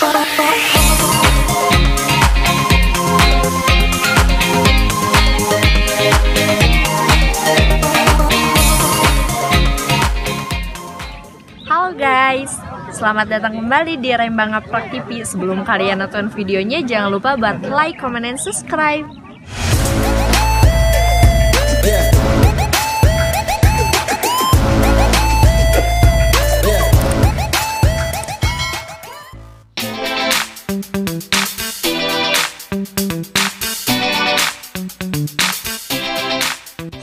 Halo guys, selamat datang kembali di Rembang Ngaprok TV. Sebelum kalian nonton videonya, jangan lupa buat like, comment, dan subscribe.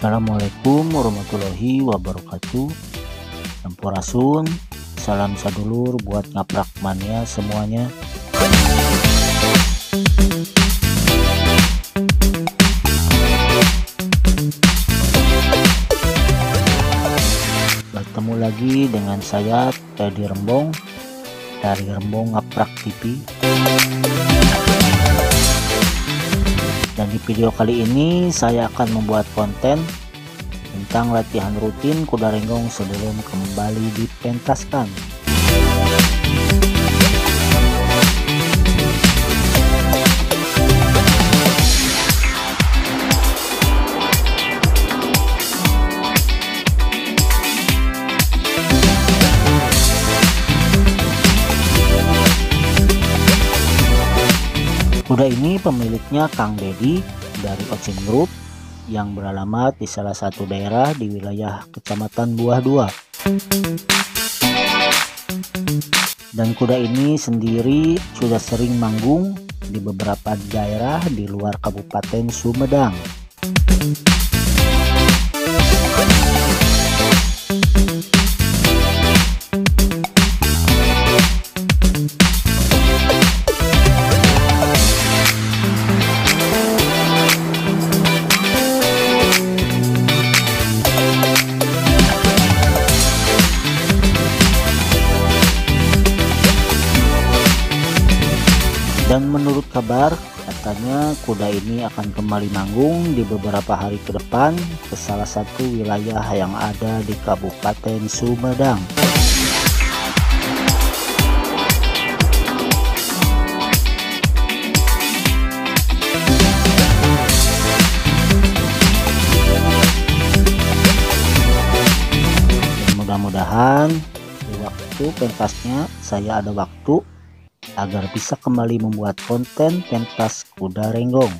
Assalamualaikum warahmatullahi wabarakatuh. Sampurasun, salam sadulur buat ngaprak mania semuanya. Bertemu lagi dengan saya Teddy Rembong dari Rembong Ngaprak TV. Dan di video kali ini saya akan membuat konten tentang latihan rutin kuda renggong sebelum kembali dipentaskan. Kuda ini pemiliknya Kang Dedi dari Ocin Group yang beralamat di salah satu daerah di wilayah Kecamatan Buah 2. Dan kuda ini sendiri sudah sering manggung di beberapa daerah di luar Kabupaten Sumedang. Dan menurut kabar, katanya kuda ini akan kembali manggung di beberapa hari ke depan ke salah satu wilayah yang ada di Kabupaten Sumedang. Dan mudah-mudahan di waktu pentasnya saya ada waktu agar bisa kembali membuat konten pentas kuda renggong.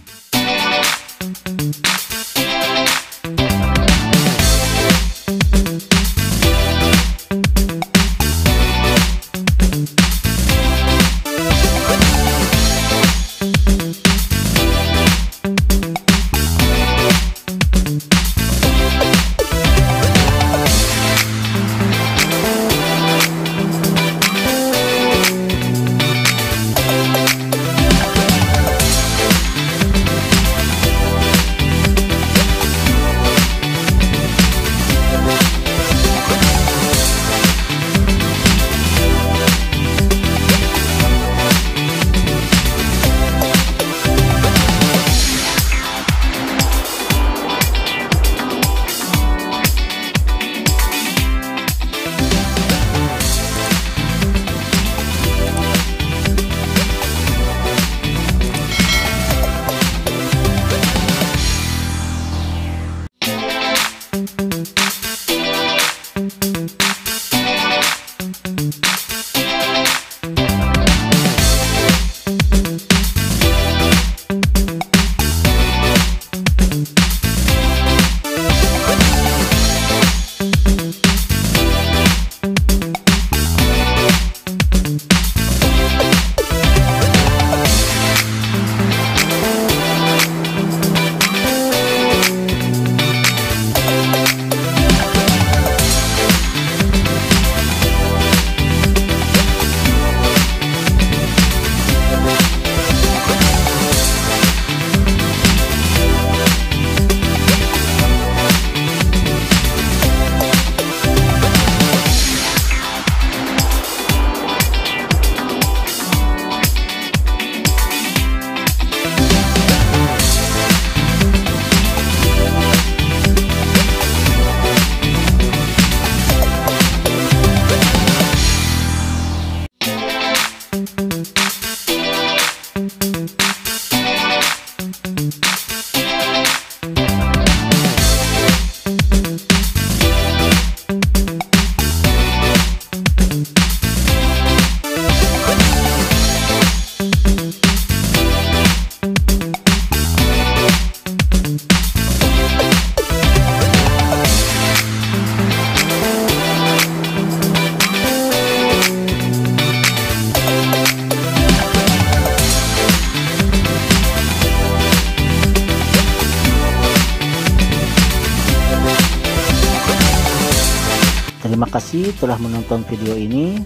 kasih telah menonton video ini.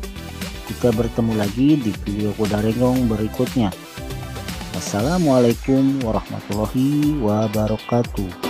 Kita bertemu lagi di video kuda renggong berikutnya. Wassalamualaikum warahmatullahi wabarakatuh.